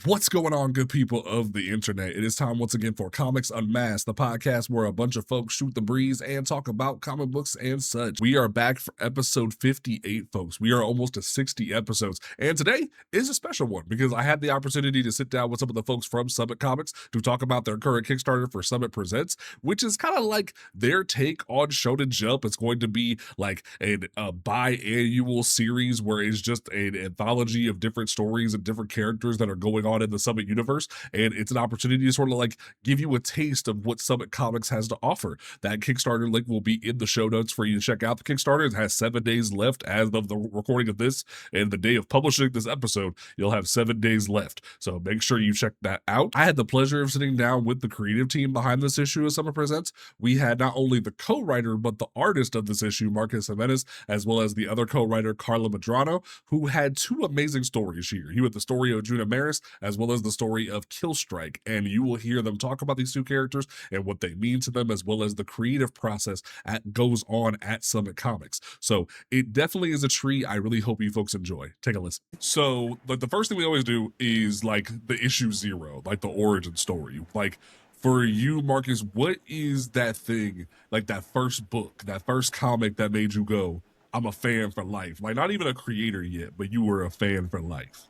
What's going on, good people of the internet? It is time once again for Comics Unmasked, the podcast where a bunch of folks shoot the breeze and talk about comic books and such. We are back for episode 58, folks. We are almost to 60 episodes, and today is a special one because I had the opportunity to sit down with some of the folks from Summit Comics to talk about their current Kickstarter for Summit Presents, which is kind of like their take on Shonen Jump. It's going to be like a biannual series where it's just an anthology of different stories and different characters that are going on in the Summit universe, and it's an opportunity to sort of like give you a taste of what Summit Comics has to offer. That Kickstarter link will be in the show notes for you to check out the Kickstarter. It has 7 days left as of the recording of this, and the day of publishing this episode, you'll have 7 days left. So make sure you check that out. I had the pleasure of sitting down with the creative team behind this issue of Summit Presents. We had not only the co-writer, but the artist of this issue, Jimenez, as well as the other co-writer, Karla Medrano, who had 2 amazing stories here. He had the story of Jimenez, as well as the story of Killstrike, and you will hear them talk about these 2 characters and what they mean to them, as well as the creative process that goes on at Summit Comics. So it definitely is a treat. I really hope you folks enjoy. Take a listen. So like the first thing we always do is like the issue 0, like the origin story. Like for you, Marcus, what is that thing, like that first book, that first comic that made you go, I'm a fan for life? Like not even a creator yet, but you were a fan for life.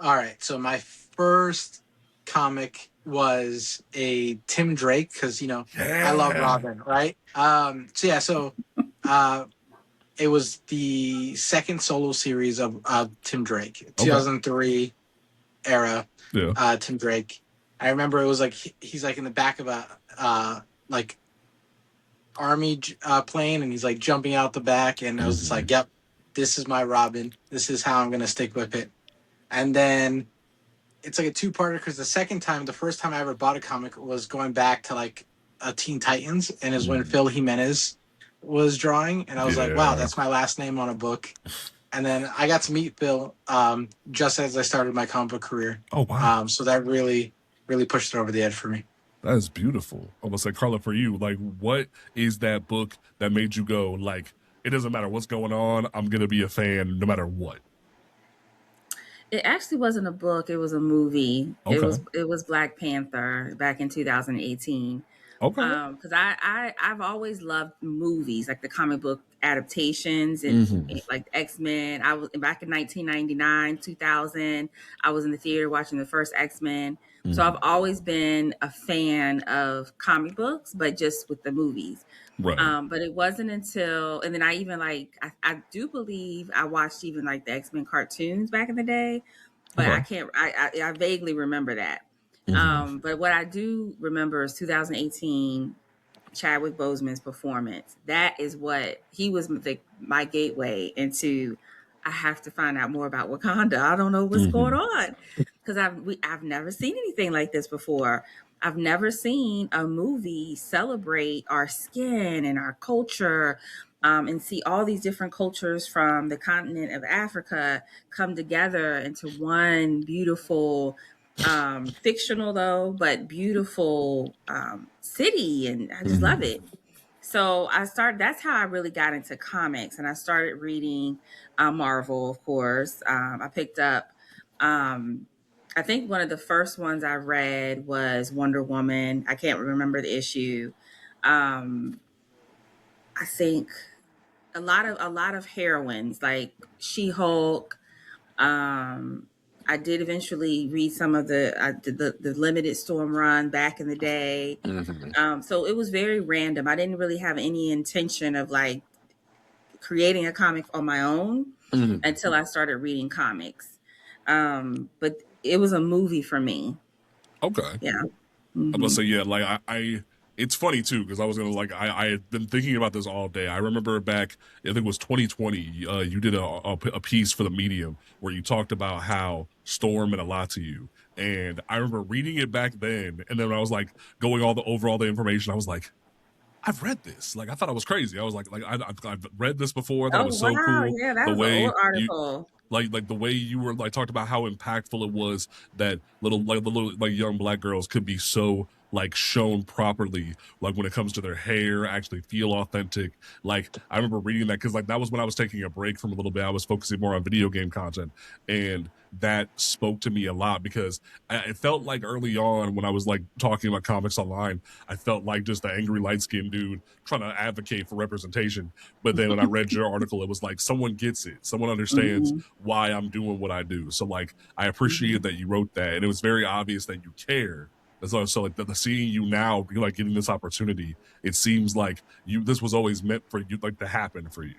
All right, so my first comic was a Tim Drake because I love Robin, right? It was the second solo series of Tim Drake, 2003 era. Yeah. Tim Drake. I remember it was like he's like in the back of a army plane, and he's like jumping out the back, and I was just like, "Yep, this is my Robin. This is how I'm gonna stick with it." And then it's like a 2-parter because the first time I ever bought a comic was going back to like a Teen Titans, and is when Phil Jimenez was drawing, and I was like, wow, that's my last name on a book. And then I got to meet Phil just as I started my comic book career. Oh wow! So that really pushed it over the edge for me. That is beautiful. Almost like Karla, for you, like what is that book that made you go like, it doesn't matter what's going on, I'm gonna be a fan no matter what? It actually wasn't a book. It was a movie. Okay. It was Black Panther back in 2018. Okay. Because I've always loved movies, like the comic book adaptations and like X-Men. I was back in 1999, 2000. I was in the theater watching the first X-Men. So I've always been a fan of comic books, but just with the movies. Right. But it wasn't until, and then I even I do believe I watched even like the X-Men cartoons back in the day, but I vaguely remember that. But what I do remember is 2018, Chadwick Boseman's performance. That is what he was my gateway into. I have to find out more about Wakanda. I don't know what's going on because I've never seen anything like this before. I've never seen a movie celebrate our skin and our culture, and see all these different cultures from the continent of Africa come together into one beautiful, fictional though, but beautiful city, and I just love it. So that's how I really got into comics, and I started reading Marvel, of course. I picked up, I think one of the first ones I read was Wonder Woman. I can't remember the issue. I think a lot of heroines like She-Hulk. I did eventually read some of the limited Storm run back in the day. So it was very random. I didn't really have any intention of like creating a comic on my own until I started reading comics. But it was a movie for me. Okay. Yeah. I'm gonna say, yeah, like I it's funny too, because I was gonna like I had been thinking about this all day. I remember back, I think it was 2020, you did a piece for the Medium where you talked about how Storm meant a lot to you. And I remember reading it back then, and then I was like going over all the information. I was like, I've read this. Like I thought I was crazy. I was like I've read this before. That was so cool. Yeah, that was an old article. Like the way you were like talked about how impactful it was that little young Black girls could be so like shown properly, like when it comes to their hair, actually feel authentic. Like I remember reading that because like that was when I was taking a break from a little bit. I was focusing more on video game content, and that spoke to me a lot because it felt like early on when I was like talking about comics online, I felt like just the angry light skinned dude trying to advocate for representation. But then when I read your article, it was like someone gets it, someone understands why I'm doing what I do. So like I appreciated that you wrote that, and it was very obvious that you care. So like the seeing you now be like getting this opportunity, it seems like this was always meant for you, like to happen for you.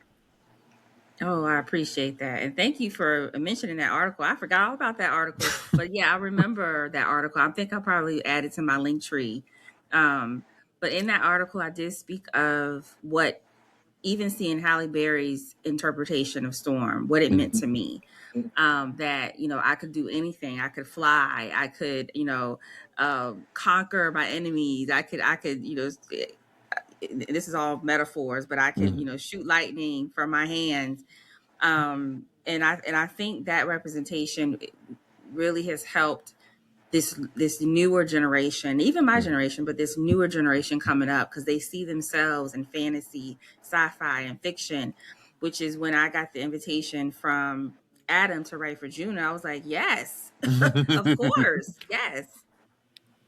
Oh, I appreciate that. And thank you for mentioning that article. I forgot all about that article. But yeah, I remember that article. I think I probably added to my link tree. Um, but in that article, I did speak of what even seeing Halle Berry's interpretation of Storm, what it meant to me. That, I could do anything. I could fly. I could, conquer my enemies. I could, this is all metaphors, but I could, shoot lightning from my hands. And I think that representation really has helped this newer generation, even my generation, but this newer generation coming up, because they see themselves in fantasy, sci-fi, and fiction, which is when I got the invitation from Adam to write for Juno. I was like, yes, of course, yes.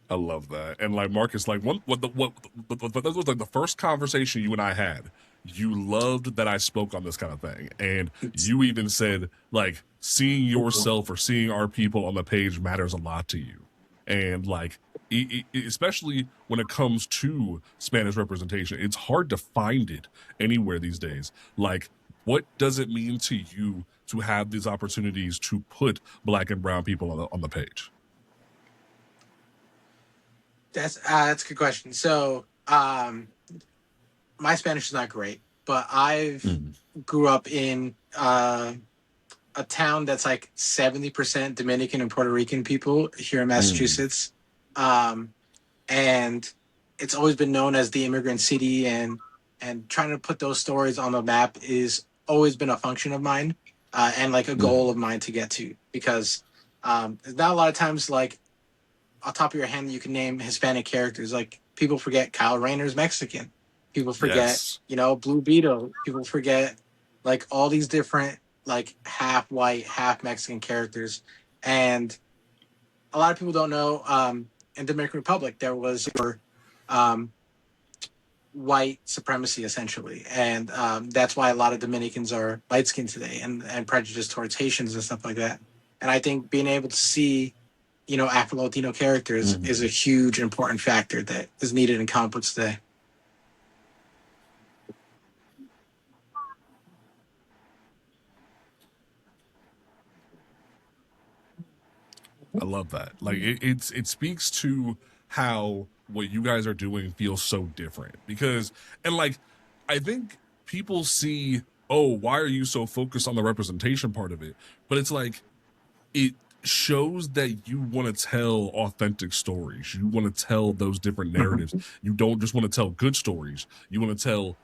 I love that. And like Marcus, like that was like the first conversation you and I had. You loved that I spoke on this kind of thing. And you even said like seeing yourself or seeing our people on the page matters a lot to you. And like especially when it comes to Spanish representation, it's hard to find it anywhere these days. Like what does it mean to you to have these opportunities to put Black and brown people on the page? That's a good question. So, my Spanish is not great, but I've grew up in a town that's like 70% Dominican and Puerto Rican people here in Massachusetts, and it's always been known as the immigrant city. And trying to put those stories on the map is always been a function of mine, and like a goal of mine to get to, because there's not a lot of times like on top of your hand that you can name Hispanic characters. Like people forget Kyle Rayner's Mexican. People forget, Blue Beetle. People forget like all these different like half white, half Mexican characters. And a lot of people don't know, in Dominican Republic there was white supremacy essentially. And that's why a lot of Dominicans are light skinned today and prejudiced towards Haitians and stuff like that. And I think being able to see Afro-Latino characters is a huge, important factor that is needed in comic books today. I love that. Like it speaks to how what you guys are doing feels so different because, and like, I think people see, oh, why are you so focused on the representation part of it? But it's like, it shows that you want to tell authentic stories. You want to tell those different narratives. You don't just want to tell good stories. You want to tell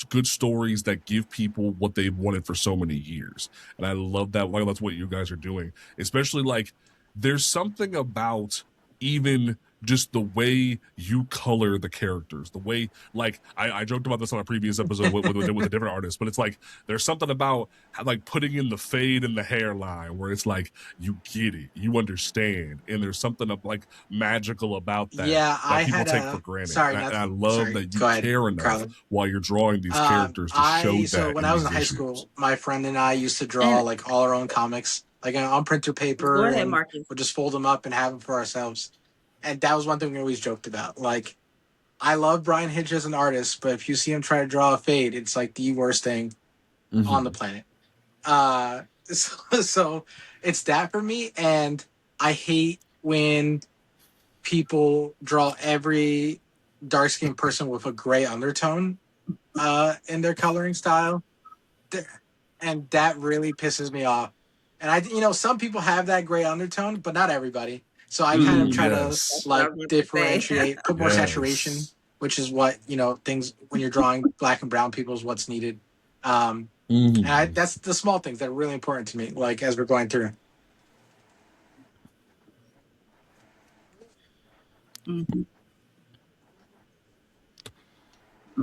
good stories that give people what they've wanted for so many years. And I love that. Like, that's what you guys are doing. Especially like there's something about even just the way you color the characters, the way, like, I joked about this on a previous episode with a different artist, but it's like there's something about like putting in the fade and the hairline where it's like you get it, you understand, and there's something of like magical about that that people take for granted. And I love that you care enough Karla. While you're drawing these characters to show that. So when I was in high school, my friend and I used to draw like all our own comics, like on printer paper, and we'll just fold them up and have them for ourselves. And that was one thing we always joked about. Like, I love Brian Hitch as an artist, but if you see him try to draw a fade, it's like the worst thing on the planet. So it's that for me. And I hate when people draw every dark-skinned person with a gray undertone in their coloring style. And that really pisses me off. And some people have that gray undertone, but not everybody. So I kind of try to like differentiate, put more saturation, which is what, things when you're drawing Black and brown people is what's needed. And that's the small things that are really important to me, like as we're going through.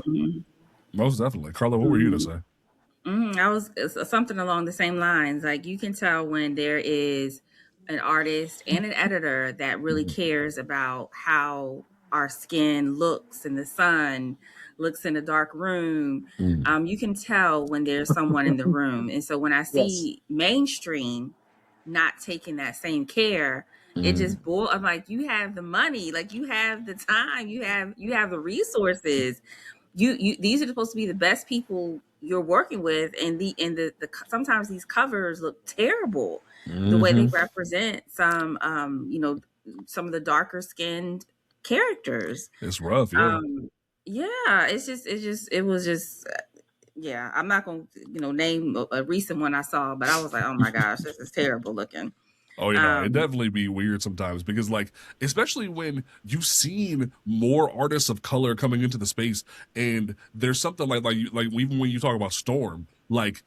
Mm-hmm. Most definitely. Karla, what were you to say? I was something along the same lines. Like you can tell when there is an artist and an editor that really cares about how our skin looks in the sun, looks in a dark room. You can tell when there's someone in the room. And so when I Yes. see mainstream not taking that same care, it just I'm like, you have the money, like you have the time, you have the resources, you these are supposed to be the best people you're working with, and the sometimes these covers look terrible, the way they represent some of the darker skinned characters. It's rough, yeah. Yeah, it was just yeah, I'm not gonna name a recent one I saw, but I was like, oh my gosh, this is terrible looking. Oh, it um definitely be weird sometimes because, like, especially when you've seen more artists of color coming into the space, and there's something like even when you talk about Storm, like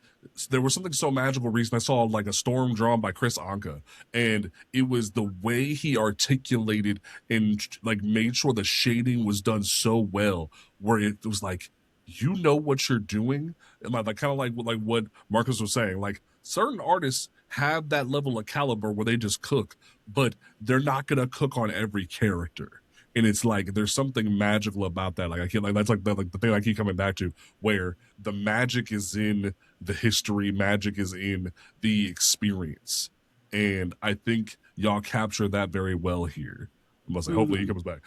there was something so magical recently. I saw like a Storm drawn by Chris Anka, and it was the way he articulated and like made sure the shading was done so well, where it was like you know what you're doing, and like kind of like what Marcus was saying, like certain artists have that level of caliber where they just cook, but they're not gonna cook on every character. And it's like there's something magical about that. Like I can't like that's like the thing I keep coming back to, where the magic is in the history, magic is in the experience. And I think y'all capture that very well here. I must say, hopefully he mhm. comes back.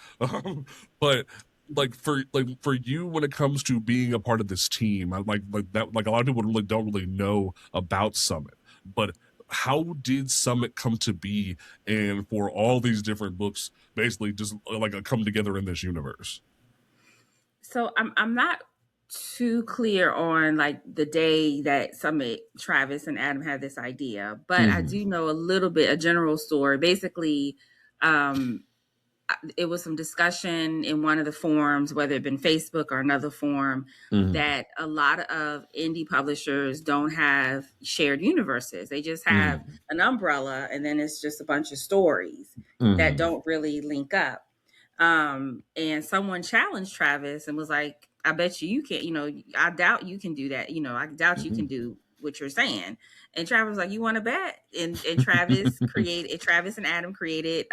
But for you when it comes to being a part of this team, I like that like a lot of people really don't really know about Summit. But how did Summit come to be, and for all these different books basically just like come together in this universe? So I'm not too clear on like the day that Summit, Travis, and Adam had this idea, but I do know a little bit, a general story. Basically, um, it was some discussion in one of the forums, whether it been Facebook or another forum, that a lot of indie publishers don't have shared universes. They just have an umbrella, and then it's just a bunch of stories that don't really link up. And someone challenged Travis and was like, I bet you can't, I doubt you can do that. I doubt you can do what you're saying. And Travis was like, you want to bet? And Travis and Adam created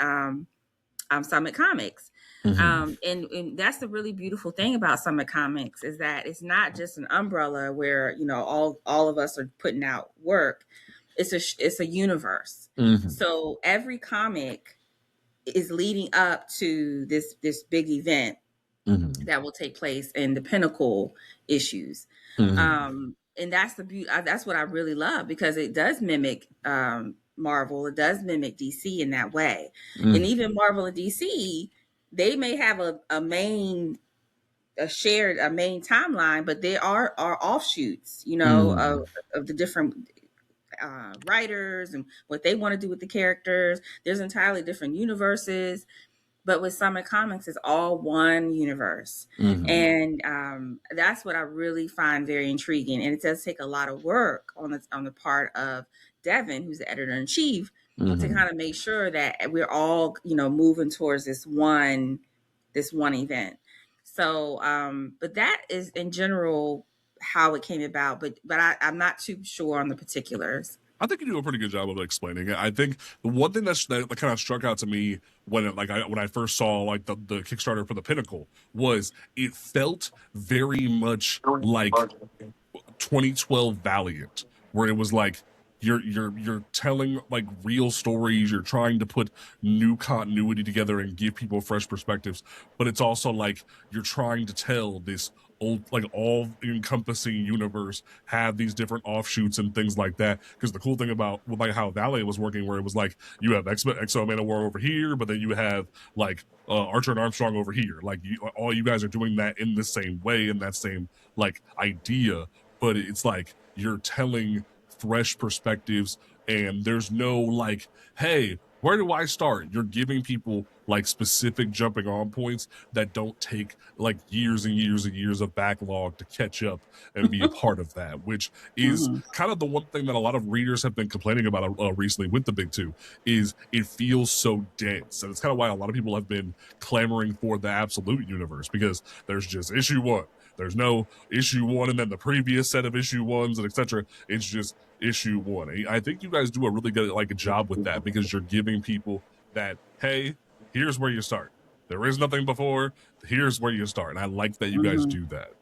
Summit Comics. And that's the really beautiful thing about Summit Comics, is that it's not just an umbrella where all of us are putting out work. It's a universe. So every comic is leading up to this big event that will take place in the Pinnacle issues. And that's the beauty. That's what I really love, because it does mimic Marvel. It does mimic DC in that way. And even Marvel and DC, they may have a main timeline, but there are offshoots, of the different writers and what they want to do with the characters. There's entirely different universes. But with Summit Comics, it's all one universe. And that's what I really find very intriguing. And it does take a lot of work on the part of Devin, who's the editor in chief, to kind of make sure that we're all, moving towards this one event. So, but that is in general how it came about. But I'm not too sure on the particulars. I think you do a pretty good job of explaining it. I think the one thing that kind of struck out to me when when I first saw like the Kickstarter for the Pinnacle was it felt very much like 2012 Valiant, where it was like you're telling like real stories, you're trying to put new continuity together and give people fresh perspectives, but it's also like you're trying to tell this old like all encompassing universe, have these different offshoots and things like that. Because the cool thing about like how Valiant was working, where it was like you have Exo Manowar over here, but then you have like Archer and Armstrong over here, like all you guys are doing that in the same way, in that same like idea, but it's like you're telling fresh perspectives, and there's no like, hey, where do I start? You're giving people like specific jumping on points that don't take like years and years and years of backlog to catch up and be a part of that, which is kind of the one thing that a lot of readers have been complaining about recently with the big two, is it feels so dense. And it's kind of why a lot of people have been clamoring for the absolute universe, because there's just issue 1, There's no issue 1 and then the previous set of issue 1s and etc. It's just issue 1. I think you guys do a really good like a job with that, because you're giving people that, hey, here's where you start. There is nothing before. Here's where you start. And I like that you guys do that.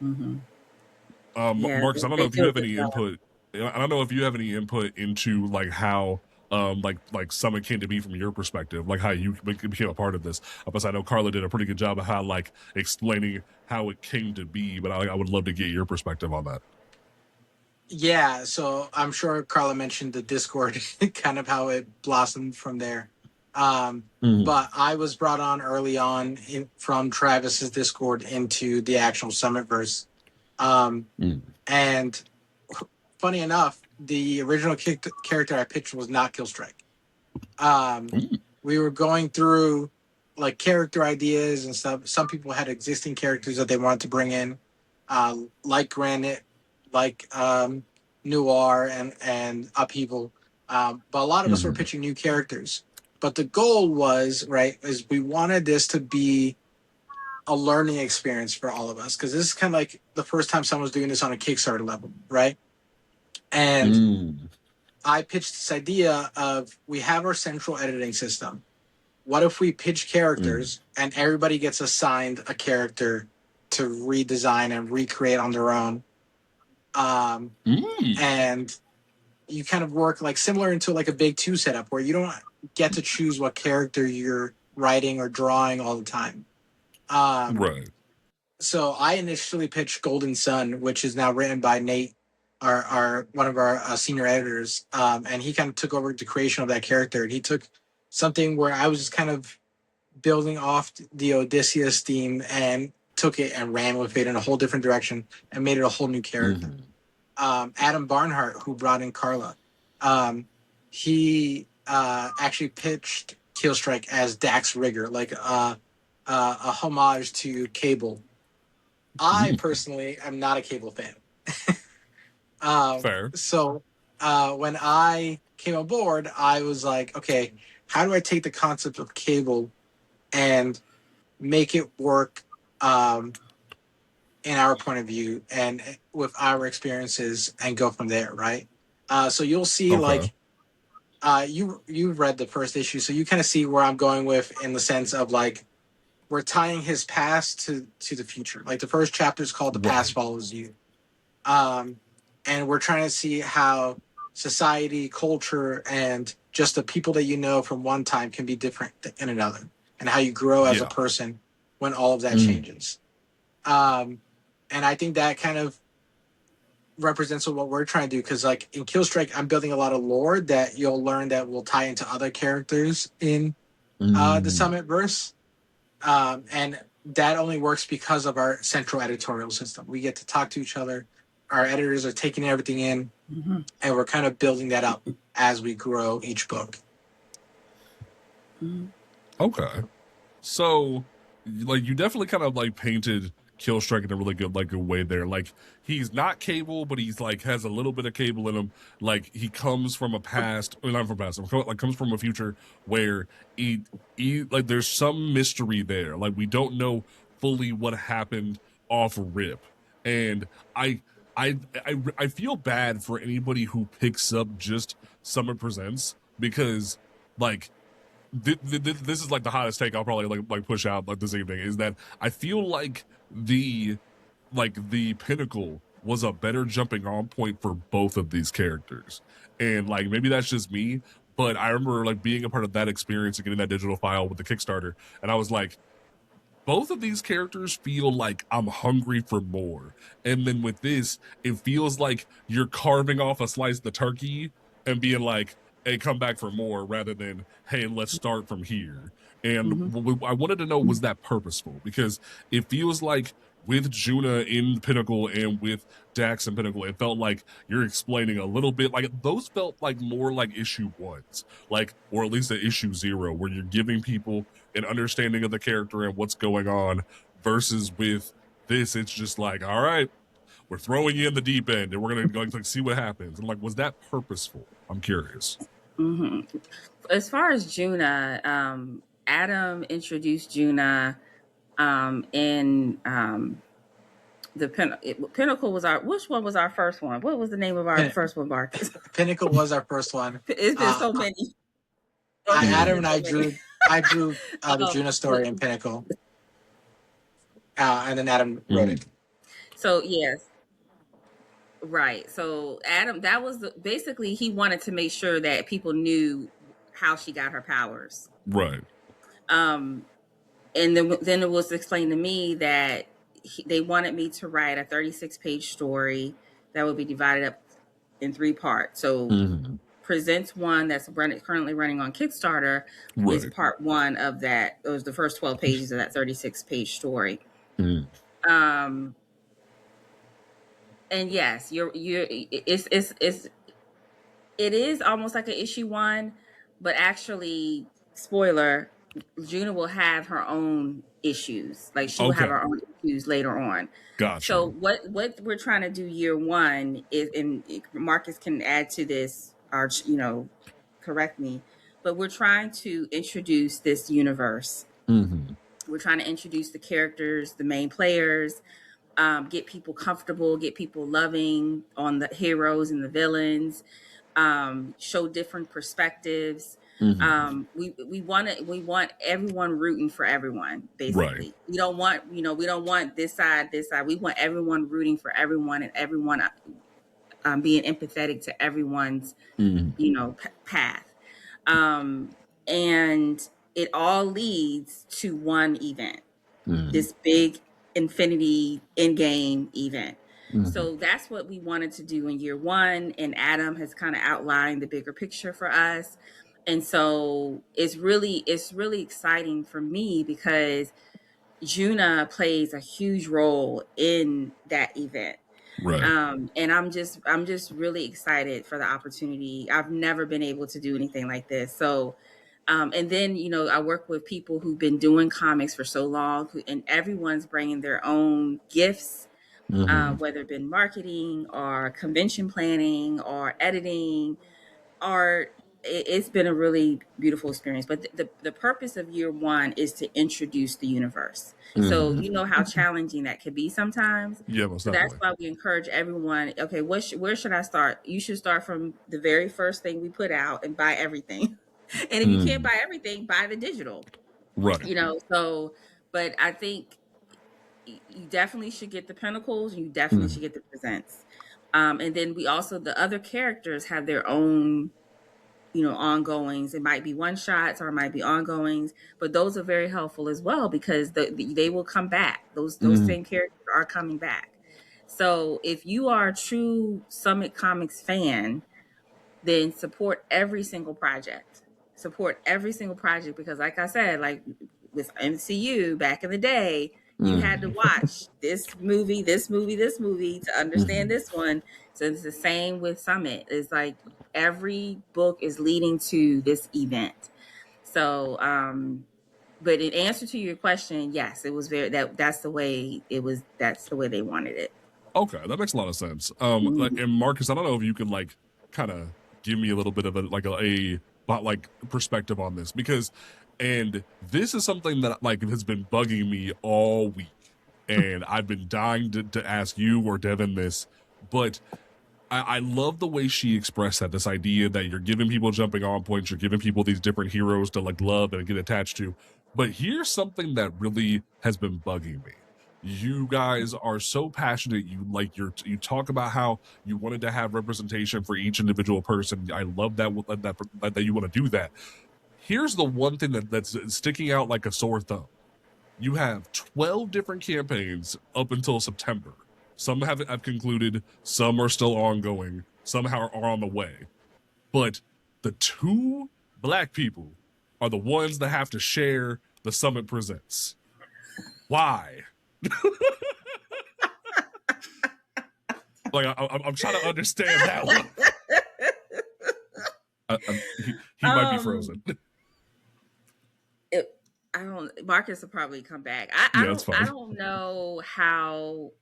Yeah, Marcus, I don't they know if you do a have good any job. input. I don't know if you have any input into like how like Summit came to be from your perspective, like how you became a part of this. Because I know Karla did a pretty good job of how like explaining how it came to be, but I would love to get your perspective on that. Yeah, so I'm sure Karla mentioned the Discord, kind of how it blossomed from there. But I was brought on early on from Travis's Discord into the actual Summitverse. And funny enough, the original character I pitched was not Killstrike. We were going through like character ideas and stuff. Some people had existing characters that they wanted to bring in, like Granite, like Noir and Upheaval. But a lot of us were pitching new characters. But the goal was, right, is we wanted this to be a learning experience for all of us, because this is kind of like the first time someone's doing this on a Kickstarter level, right? And I pitched this idea of, we have our central editing system. What if we pitch characters and everybody gets assigned a character to redesign and recreate on their own? And you kind of work like similar into like a big 2 setup, where you don't get to choose what character you're writing or drawing all the time. Right. So I initially pitched Golden Sun, which is now written by Nate, our one of our senior editors, and he kind of took over the creation of that character. And he took something where I was just kind of building off the Odysseus theme and took it and ran with it in a whole different direction and made it a whole new character. Adam Barnhart, who brought in Karla, he actually pitched Killstrike as Dax Rigger, like a homage to Cable. I personally am not a Cable fan. Fair. So when I came aboard, I was like, okay, how do I take the concept of Cable and make it work in our point of view and with our experiences and go from there, right? So you'll see, like, you've read the first issue, so you kind of see where I'm going with, in the sense of like, we're tying his past to the future. Like the first chapter is called "The Past Follows You," and we're trying to see how society, culture, and just the people that you know from one time can be different in another, and how you grow as a person when all of that changes. And I think that kind of represents what we're trying to do, because like in Killstrike, I'm building a lot of lore that you'll learn that will tie into other characters in the Summitverse. And that only works because of our central editorial system. We get to talk to each other. Our editors are taking everything in, and we're kind of building that up as we grow each book. Okay. So, like, you definitely kind of like painted Killstrike in a really good like a way there. Like, he's not Cable, but he's like has a little bit of Cable in him. Like, he comes from a past, or not from past, like comes from a future where he like there's some mystery there. Like, we don't know fully what happened off rip, and I feel bad for anybody who picks up just Summer Presents, because like this is like the hottest take I'll probably like push out like this evening, is that I feel like the Pinnacle was a better jumping on point for both of these characters. And like maybe that's just me, but I remember like being a part of that experience and getting that digital file with the Kickstarter, and I was like, both of these characters feel like I'm hungry for more. And then with this, it feels like you're carving off a slice of the turkey and being like, hey, come back for more, rather than, hey, let's start from here. And I wanted to know, was that purposeful? Because it feels like with Juna in Pinnacle and with Dax in Pinnacle, it felt like you're explaining a little bit, like those felt like more like issue 1s, like, or at least the issue 0, where you're giving people an understanding of the character and what's going on, versus with this, it's just like, all right, we're throwing you in the deep end and we're gonna go like see what happens. And like, was that purposeful? I'm curious. As far as Juna, Adam introduced Juna in Pinnacle was which one was our first one? What was the name of our first one, Marcus? Pinnacle was our first one. It's been so many. Adam and I drew the Juno story in Pinnacle. And then Adam wrote it. So yes. Right. So Adam, that was basically he wanted to make sure that people knew how she got her powers. Right. And then it was explained to me that they wanted me to write a 36-page story that would be divided up in 3 parts. So Presents one that's currently running on Kickstarter is part 1 of that. It was the first 12 pages of that 36-page story. And yes, it is almost like an issue 1, but actually, spoiler, Juna will have her own issues. Like she will have her own issues later on. Gotcha. So what we're trying to do year 1 is, and Marcus can add to this, or correct me, but we're trying to introduce this universe. We're trying to introduce the characters, the main players. Get people comfortable, get people loving on the heroes and the villains, show different perspectives. We want everyone rooting for everyone, basically. We don't want this side. We want everyone rooting for everyone, and everyone being empathetic to everyone's path. And it all leads to one event, this big Infinity Endgame event. So that's what we wanted to do in year 1, and Adam has kind of outlined the bigger picture for us. And so it's really exciting for me because Juna plays a huge role in that event. And I'm just really excited for the opportunity. I've never been able to do anything like this. So and then, I work with people who've been doing comics for so long, and everyone's bringing their own gifts, whether it been marketing or convention planning or editing, art. It's been a really beautiful experience. But the purpose of year 1 is to introduce the universe. So you know how challenging that can be sometimes. So that's why we encourage everyone. Okay, where should I start? You should start from the very first thing we put out and buy everything. And if you can't buy everything, buy the digital. But I think you definitely should get the Pinnacles. You definitely should get the Presents. And then the other characters have their own, ongoings. It might be one-shots or it might be ongoings, but those are very helpful as well because they will come back. Those same characters are coming back. So if you are a true Summit Comics fan, then support every single project. Because like I said, like with MCU back in the day, you had to watch this movie to understand this one. So it's the same with Summit. It's like every book is leading to this event. So, but in answer to your question, yes, it was that's the way it was. That's the way they wanted it. Okay, that makes a lot of sense. And Marcus, I don't know if you could kind of give me a little bit of a perspective on this and this is something that has been bugging me all week, and I've been dying to ask you or Devin this, but I love the way she expressed this idea that you're giving people jumping on points, you're giving people these different heroes to love and get attached to. But here's something that really has been bugging me. You guys are so passionate. You talk about how you wanted to have representation for each individual person. I love that you want to do that. Here's the one thing that's sticking out like a sore thumb. You have 12 different campaigns up until September. Some have concluded, some are still ongoing, some are on the way. But the 2 Black people are the ones that have to share the Summit Presents. Why? I'm trying to understand that one. He might be frozen. Marcus will probably come back. I don't know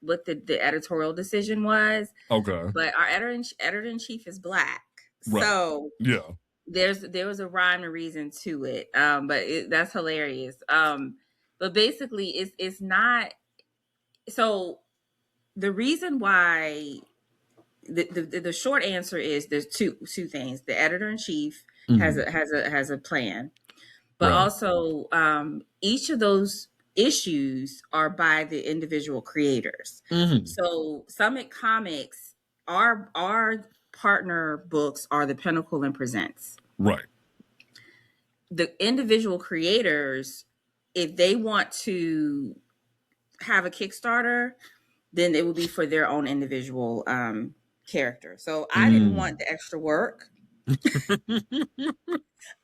what the editorial decision was. Okay. But our editor-in-chief is Black. Right. So yeah. There was a rhyme and reason to it. But that's hilarious. But basically it's not so the reason why the short answer is there's two things. The editor in chief has a plan, but also each of those issues are by the individual creators. So Summit Comics, our partner books are The Pinnacle and Presents. Right. The individual creators, if they want to have a Kickstarter, then it would be for their own individual character. So I didn't want the extra work.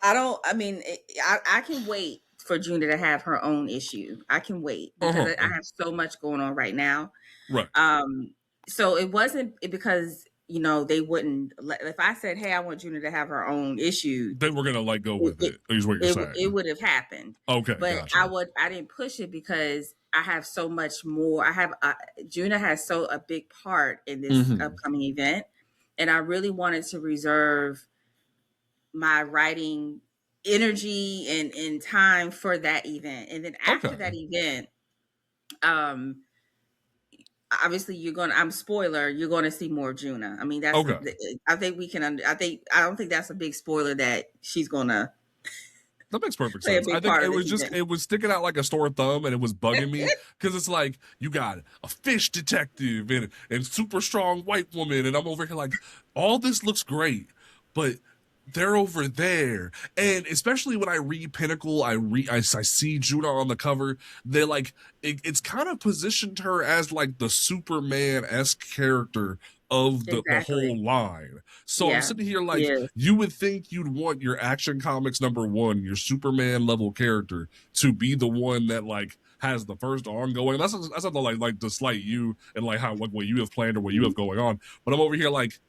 I can wait for Juna to have her own issue. I can wait because I have so much going on right now. Right. So it wasn't because, they wouldn't if I said, hey, I want Juna to have her own issue, they were gonna go with it. Is what you're saying. It would have happened. Okay. But gotcha. I didn't push it because I have so much more. Juna has a big part in this upcoming event, and I really wanted to reserve my writing energy and time for that event. And then after that event, obviously you're going to see more Juna. I mean, that's I think we can I don't think that's a big spoiler that she's going to. That makes perfect sense. I think it was sticking out like a sore thumb, and it was bugging me because it's like you got a fish detective and super strong white woman, and I'm over here like, all this looks great, but they're over there. And especially when I read Pinnacle, I see Juna on the cover. They're like, it's kind of positioned her as like the Superman-esque character of the whole line. So I'm sitting here like, you would think you'd want your Action Comics #1, your Superman level character, to be the one that like has the first ongoing. That's not like to slight you and like how what you have planned or what you have going on. But I'm over here like,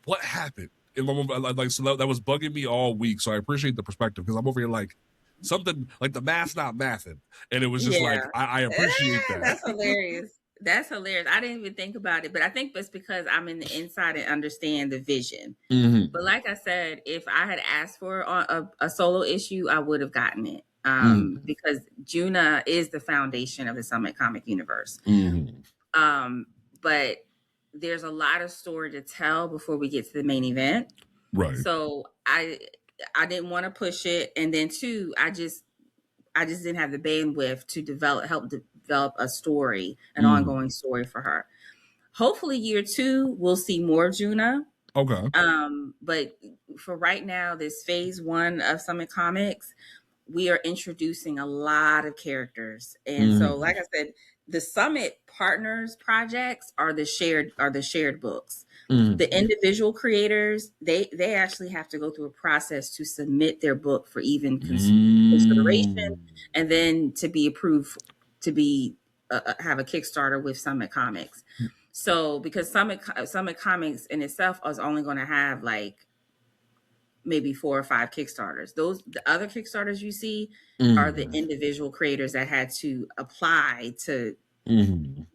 what happened? So that was bugging me all week. So I appreciate the perspective because I'm over here like, something like the math's not mathing, and it was just like I appreciate that. That's hilarious. That's hilarious. I didn't even think about it, but I think it's because I'm in the inside and understand the vision. But like I said, if I had asked for a solo issue, I would have gotten it because Juna is the foundation of the Summit comic universe. But there's a lot of story to tell before we get to the main event. Right. So I didn't want to push it, and then two, I just didn't have the bandwidth to help develop a story, an ongoing story for her. Hopefully year 2 we'll see more Juna. Okay. But for right now, this phase 1 of Summit Comics, we are introducing a lot of characters. And so like I said, the Summit Partners projects are the shared books. The individual creators, they actually have to go through a process to submit their book for even consideration, and then to be approved to be have a Kickstarter with Summit Comics. So because Summit Comics in itself is only going to have like maybe 4 or 5 Kickstarters. The other Kickstarters you see are the individual creators that had to apply to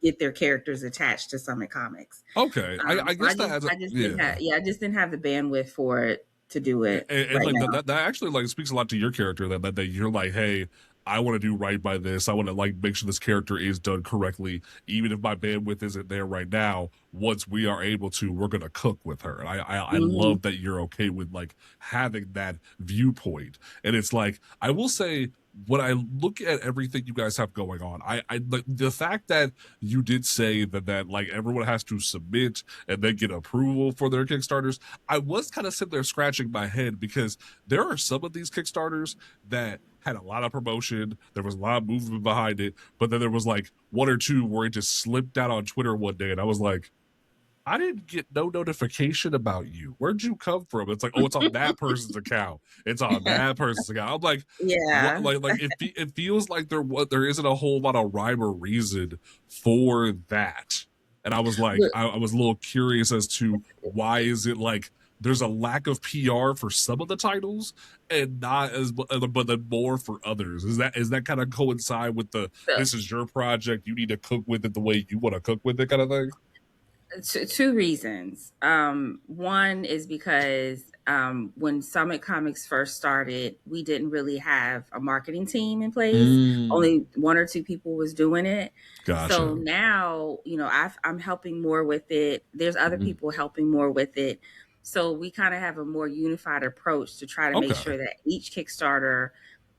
get their characters attached to Summit Comics. Okay, I guess I just didn't have the bandwidth for it to do it. And like that actually like speaks a lot to your character that you're like, hey, I want to do right by this. I want to like make sure this character is done correctly, even if my bandwidth isn't there right now. Once we are able to, we're gonna cook with her. And I love that you're okay with like having that viewpoint. And it's like, I will say, when I look at everything you guys have going on, I like the fact that you did say that like everyone has to submit and then get approval for their Kickstarters. I was kind of sitting there scratching my head because there are some of these Kickstarters that had a lot of promotion. There was a lot of movement behind it, but then there was like 1 or 2 where it just slipped out on Twitter one day, and I was like, I didn't get no notification about you. Where'd you come from? It's like, oh, it's on that person's account. It's on that person's account. I'm like, yeah, what? Like it feels like there isn't a whole lot of rhyme or reason for that. And I was like, I was a little curious as to why is it like there's a lack of PR for some of the titles and not as, but then more for others. Is that kind of coincide with this is your project, you need to cook with it the way you want to cook with it kind of thing? 2 reasons. One is because when Summit Comics first started, we didn't really have a marketing team in place. Only one or two people was doing it. Gotcha. So now, I'm helping more with it. There's other people helping more with it. So we kind of have a more unified approach to try to make sure that each Kickstarter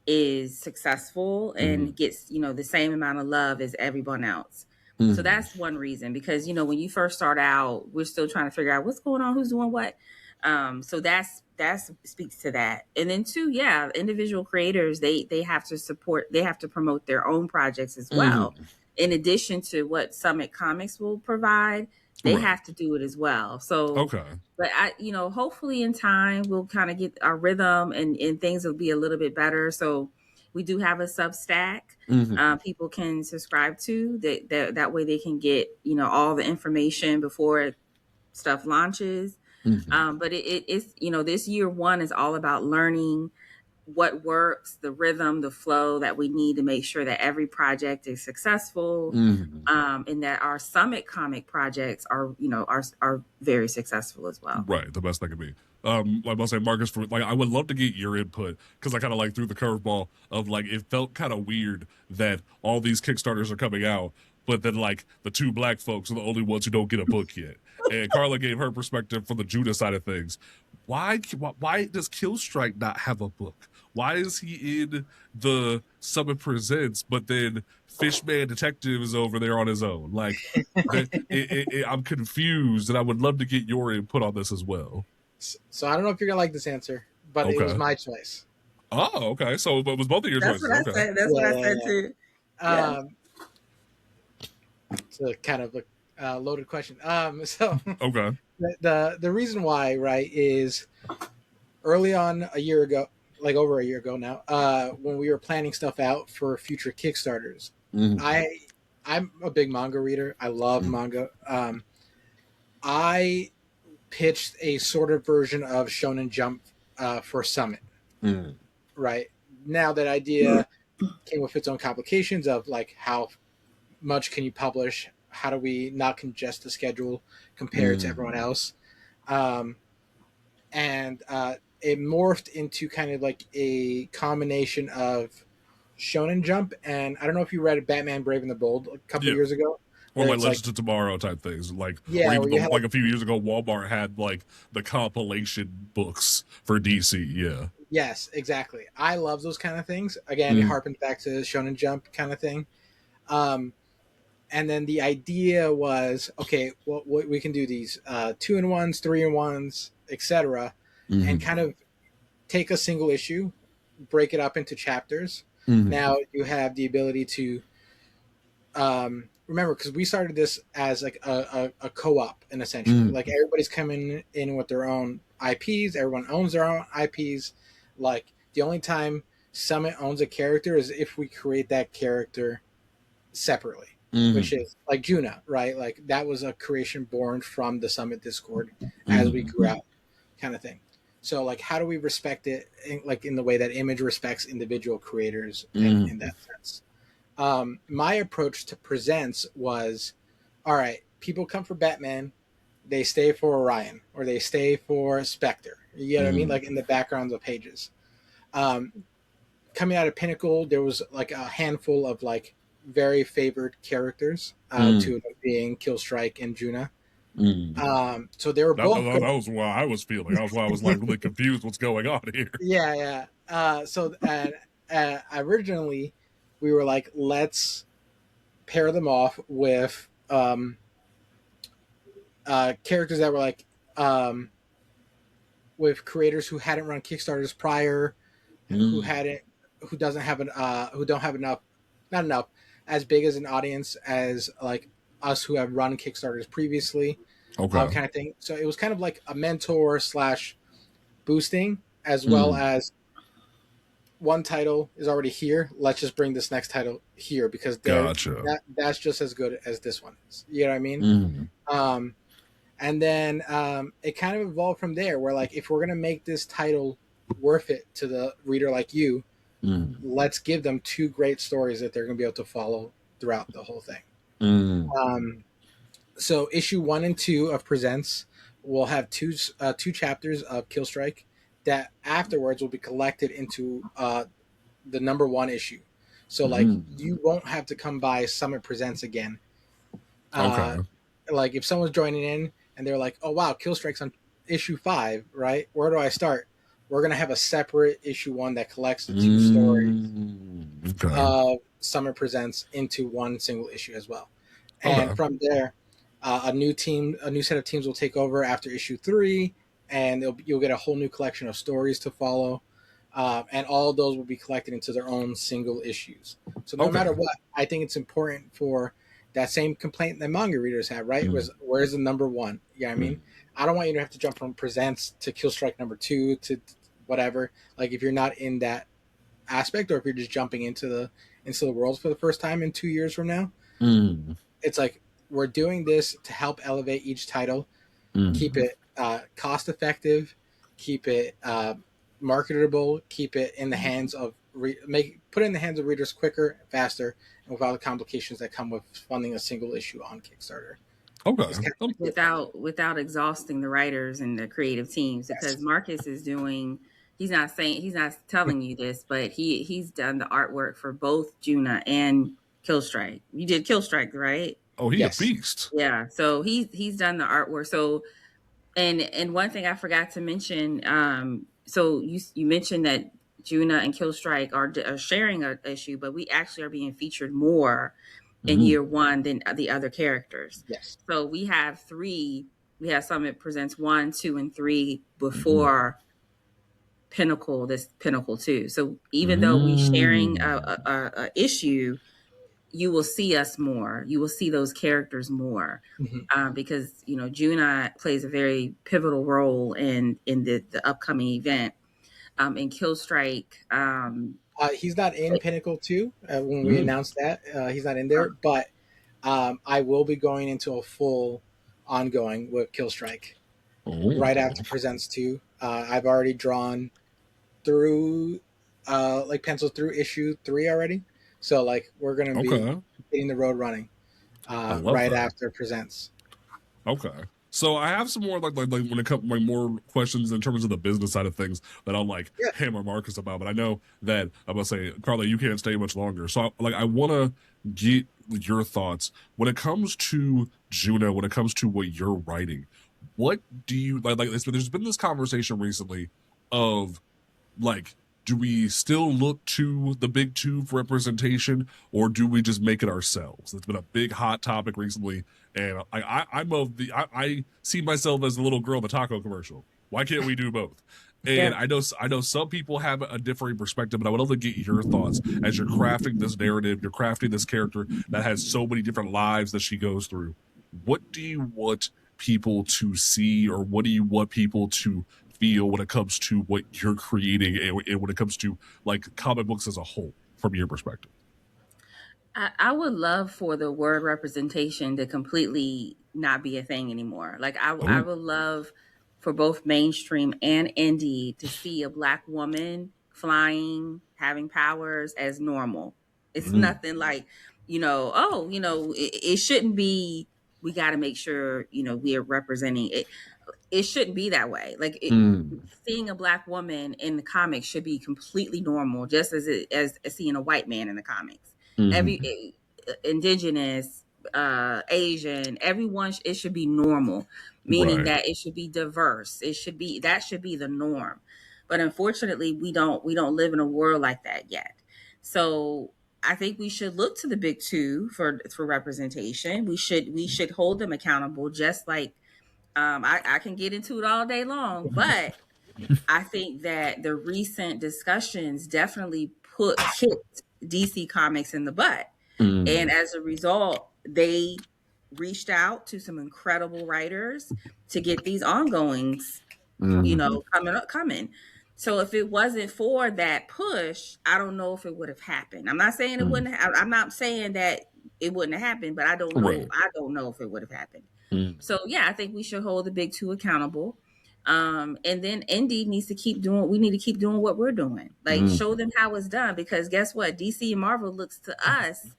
is successful and gets, the same amount of love as everyone else. So that's one reason, because, when you first start out, we're still trying to figure out what's going on, who's doing what. So that speaks to that. And then two, individual creators, they have to support, they have to promote their own projects as well. In addition to what Summit Comics will provide, they have to do it as well. So, but hopefully in time we'll kind of get our rhythm and things will be a little bit better. So we do have a Substack people can subscribe to that way they can get, all the information before stuff launches. But it's, this year one is all about learning what works, the rhythm, the flow that we need to make sure that every project is successful, and that our Summit comic projects are very successful as well. Right, the best they could be. Like I'll say, Marcus, I would love to get your input, because I kind of threw the curveball of it felt kind of weird that all these Kickstarters are coming out, but then the two black folks are the only ones who don't get a book yet. And Karla gave her perspective from the Judah side of things. Why does Killstrike not have a book? Why is he in the Summit Presents, but then Fishman Detective is over there on his own? I'm confused, and I would love to get your input on this as well. So I don't know if you're gonna like this answer, but it was my choice. Oh, okay. So it was both of your choices. That's what I said too. It's a kind of a loaded question. So okay. The reason why, right, is early on a year ago, over a year ago now, when we were planning stuff out for future Kickstarters, I'm a big manga reader. I love manga. I pitched a sort of version of Shonen Jump for Summit. Right now, that idea came with its own complications of how much can you publish? How do we not congest the schedule compared to everyone else? And it morphed into kind of a combination of Shonen Jump, and I don't know if you read Batman Brave and the Bold a couple years ago. Or Legends of Tomorrow type things. Or even a few years ago, Walmart had the compilation books for DC. Yeah. Yes, exactly. I love those kind of things. Again, it harkens back to Shonen Jump kind of thing. And then the idea was, okay, well, we can do these 2-in-1s, 3-in-1s, etc., and kind of take a single issue, break it up into chapters. Now you have the ability to remember, because we started this as a co-op, in essentially. Everybody's coming in with their own IPs. Everyone owns their own IPs. The only time Summit owns a character is if we create that character separately. Which is Juna, right? That was a creation born from the Summit Discord as we grew out, kind of thing. So how do we respect it in the way that Image respects individual creators in that sense? My approach to Presents was, all right, people come for Batman, they stay for Orion, or they stay for Spectre. You know what I mean? In the backgrounds of pages. Coming out of Pinnacle, there was a handful of very favored characters, two of them being Killstrike and Juna. So they were both. That was what I was feeling. That was why I was really confused. What's going on here? Yeah. So originally, we were let's pair them off with characters that were with creators who hadn't run Kickstarters prior, who don't have enough, not enough, as big as an audience as us who have run Kickstarters previously, kind of thing. So it was kind of a mentor / boosting, as well as one title is already here. Let's just bring this next title here because that's just as good as this one is. You know what I mean? And then it kind of evolved from there, where if we're gonna make this title worth it to the reader like you, let's give them two great stories that they're going to be able to follow throughout the whole thing. So issue 1 and 2 of Presents will have two chapters of Killstrike that afterwards will be collected into the number 1 issue. So like you won't have to come by Summit Presents again. Okay. Like if someone's joining in and they're like, "Oh wow, Killstrike's on issue 5, right? Where do I start?" We're gonna have a separate issue 1 that collects the 2 stories of Summit Presents into one single issue as well. And from there, a new set of teams will take over after issue 3, and you'll get a whole new collection of stories to follow. And all of those will be collected into their own single issues. So no matter what, I think it's important for that same complaint that manga readers have, right? Where's the number 1? You know what I mean? I don't want you to have to jump from Presents to Killstrike number 2 to whatever. Like if you're not in that aspect, or if you're just jumping into the world for the first time in 2 years from now, it's like we're doing this to help elevate each title, keep it cost effective, keep it marketable, keep it in the hands of put it in the hands of readers quicker, faster, and without the complications that come with funding a single issue on Kickstarter. Without exhausting the writers and the creative teams, because Marcus is doing. He's not telling you this, but he's done the artwork for both Juna and Killstrike. You did Killstrike, right? Oh, he's a beast. Yeah. So he's done the artwork. So and one thing I forgot to mention, so you mentioned that Juna and Killstrike are sharing an issue, but we actually are being featured more in year 1 than the other characters. Yes. So we have 3. We have Summit Presents 1, 2, and 3 before Pinnacle 2. So even though we sharing a issue, you will see us more. You will see those characters more, because Juna plays a very pivotal role in the upcoming event. In Killstrike, he's not in Pinnacle 2 when we announced that. He's not in there, but I will be going into a full ongoing with Killstrike right after Presents 2. I've already drawn through pencil through issue 3 already, so like we're gonna be hitting the road running right after Presents. So I have some more like when it comes more questions in terms of the business side of things that I'll hammer Marcus about, but I know that I'm gonna say, Karla, you can't stay much longer, so I want to get your thoughts when it comes to Juna, when it comes to what you're writing. What do you like? There's been this conversation recently of do we still look to the big 2 for representation, or do we just make it ourselves? It's been a big hot topic recently, and I see myself as the little girl in the taco commercial. Why can't we do both? And I know some people have a differing perspective, but I would love to get your thoughts as you're crafting this narrative, you're crafting this character that has so many different lives that she goes through. What do you want people to see, or what do you want people to feel when it comes to what you're creating, and when it comes to comic books as a whole, from your perspective? I would love for the word representation to completely not be a thing anymore. I would love for both mainstream and indie to see a Black woman flying, having powers as normal. It's nothing it shouldn't be. We got to make sure we are representing it. It shouldn't be that way. Seeing a Black woman in the comics should be completely normal, just as seeing a white man in the comics. Every indigenous, Asian, everyone, it should be normal, meaning that it should be diverse. That should be the norm. But unfortunately, we don't live in a world like that yet. So I think we should look to the big 2 for representation. We should hold them accountable, just like I can get into it all day long, but I think that the recent discussions definitely kicked DC Comics in the butt. And as a result, they reached out to some incredible writers to get these ongoings, coming. So if it wasn't for that push, I don't know if it would have happened. I'm not saying it wouldn't. I'm not saying that it wouldn't have happened, but I don't know. I don't know if it would have happened. So yeah, I think we should hold the big 2 accountable. And then indie needs to keep doing. We need to keep doing what we're doing. Show them how it's done, because guess what? DC and Marvel looks to us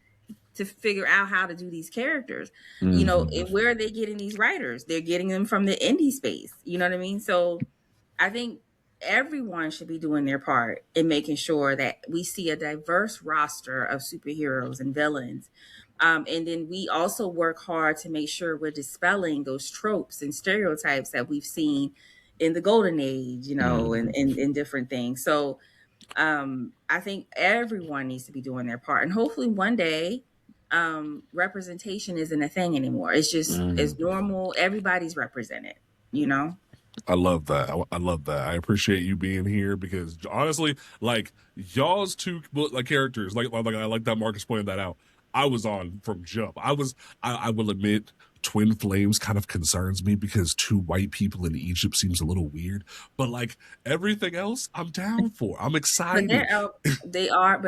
to figure out how to do these characters. You know, and where are they getting these writers? They're getting them from the indie space. You know what I mean? So I think everyone should be doing their part in making sure that we see a diverse roster of superheroes and villains. And then we also work hard to make sure we're dispelling those tropes and stereotypes that we've seen in the golden age, you know, and different things. So I think everyone needs to be doing their part. And hopefully one day, representation isn't a thing anymore. It's just it's normal. Everybody's represented, you know? I love that. I love that. I appreciate you being here because honestly, like y'all's two like characters, like I like that Marcus pointed that out. I was on from jump. I will admit, Twin Flames kind of concerns me because two white people in Egypt seems a little weird. But like everything else, I'm down for. I'm excited. But they are.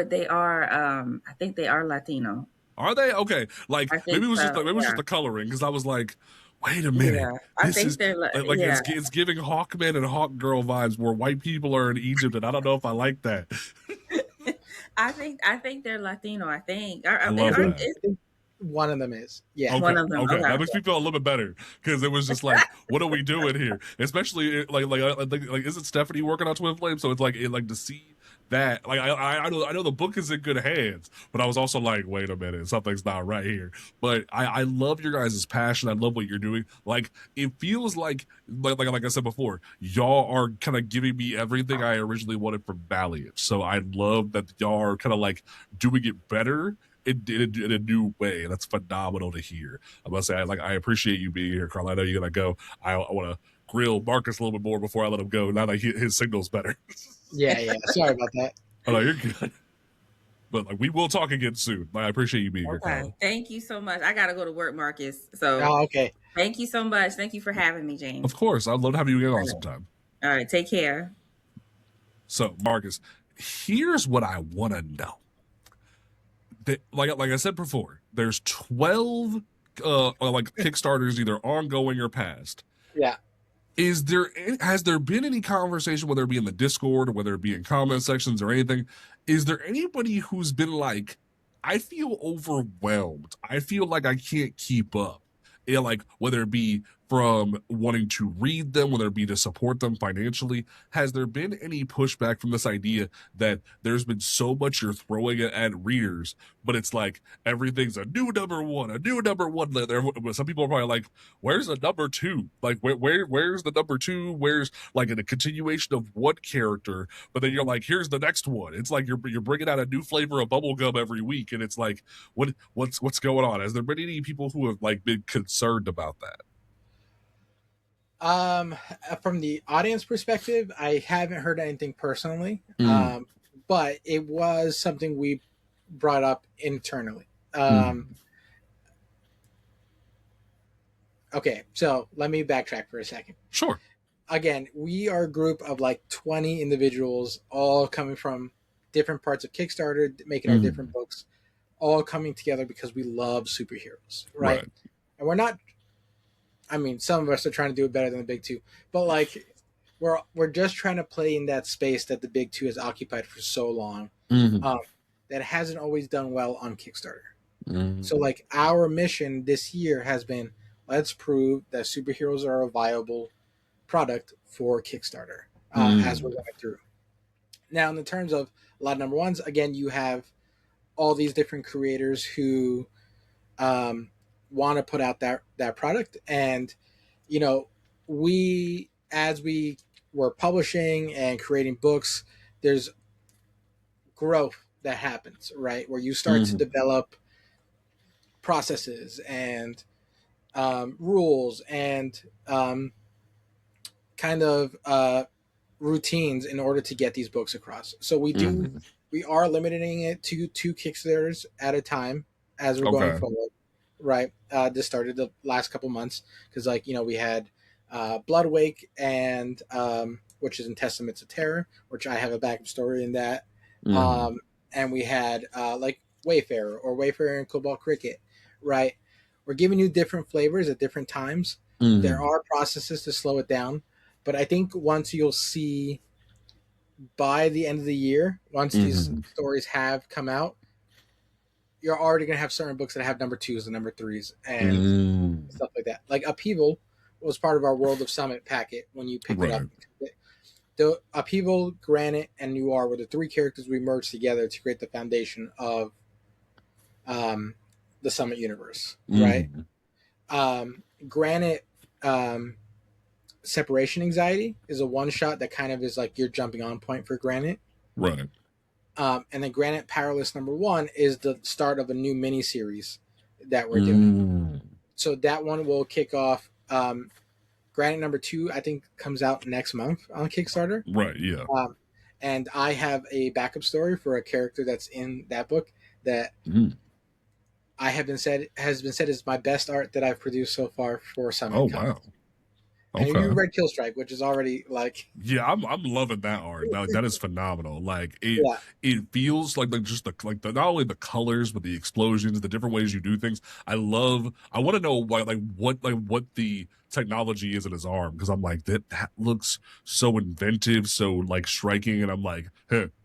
I think they are Latino. Are they? Okay. Like maybe it was so, just the coloring because I was like, wait a minute. Yeah, I think they're like it's giving Hawkman and Hawkgirl vibes where white people are in Egypt, and I don't know if I like that. I think they're Latino. I think. I love that. One of them is. Yeah. Okay. One of them. Okay. That makes me feel a little bit better because it was just like, what are we doing here? Especially like isn't Stephanie working on Twin Flame? So it's like to see that, like I know the book is in good hands, but I was also like, wait a minute, something's not right here. But I love your guys' passion. I love what you're doing. Like it feels like I said before, y'all are kind of giving me everything I originally wanted from Valiant. So I love that y'all are kind of like doing it better in a new way. That's phenomenal to hear. I must say, I appreciate you being here, Karla. I know you're gonna go. I want to grill Marcus a little bit more before I let him go. Now that his signal's better. Yeah. Sorry about that. Oh no, you're good. But like we will talk again soon. I appreciate you being here, Karla. Thank you so much. I gotta go to work, Marcus. So okay. Thank you so much. Thank you for having me, James. Of course, I'd love to have you again on sometime. All right, take care. So, Marcus, here's what I want to know. Like I said before, there's 12 like Kickstarters either ongoing or past. Yeah. Has there been any conversation, whether it be in the Discord or whether it be in comment sections or anything? Is there anybody who's been like, I feel overwhelmed. I feel like I can't keep up. Like whether it be from wanting to read them, whether it be to support them financially, has there been any pushback from this idea that there's been so much you're throwing at readers, but it's like everything's a new number one. Some people are probably like, where's the number two? Like where's the number two? Where's like a continuation of one character? But then you're like, here's the next one. It's like you're bringing out a new flavor of bubblegum every week, and it's like, what's going on? Has there been any people who have like been concerned about that? From the audience perspective, I haven't heard anything personally, but it was something we brought up internally. Okay, so let me backtrack for a second. Sure. Again, we are a group of like 20 individuals, all coming from different parts of Kickstarter, making our different books, all coming together because we love superheroes, right? And we're not, I mean, some of us are trying to do it better than the big two, but like we're just trying to play in that space that the big two has occupied for so long, that hasn't always done well on Kickstarter. So like our mission this year has been, let's prove that superheroes are a viable product for Kickstarter as we're going through. Now, in the terms of a lot of number ones, again, you have all these different creators who want to put out that product, and you know, as we were publishing and creating books, there's growth that happens, right, where you start to develop processes and rules and kind of routines in order to get these books across. So we are limiting it to 2 Kickstarters at a time as we're going forward. Right. This started the last couple months because, like, you know, we had Bloodwake and which is in Testaments of Terror, which I have a backup story in that. And we had like Wayfarer and Cobalt Cricket. Right. We're giving you different flavors at different times. There are processes to slow it down, but I think once you'll see by the end of the year, once these stories have come out, you're already going to have certain books that have number 2s and number 3s and stuff like that. Like Upheaval was part of our World of Summit packet when you picked it up. The Upheaval, Granite, and Noir were the 3 characters we merged together to create the foundation of the Summit universe, right? Granite, Separation Anxiety is a one-shot that kind of is like your jumping on point for Granite. Right. And then Granite Powerless #1 is the start of a new mini-series that we're doing. So that one will kick off. Granite #2, I think, comes out next month on Kickstarter. Right, yeah. And I have a backup story for a character that's in that book that has been said is my best art that I've produced so far for Summit. Oh, wow. Okay. And you read Killstrike, which is already like... Yeah, I'm loving that art. That is phenomenal. Like it feels like just not only the colors, but the explosions, the different ways you do things. I want to know what the technology is in his arm, because I'm like, that looks so inventive, so like striking, and I'm like,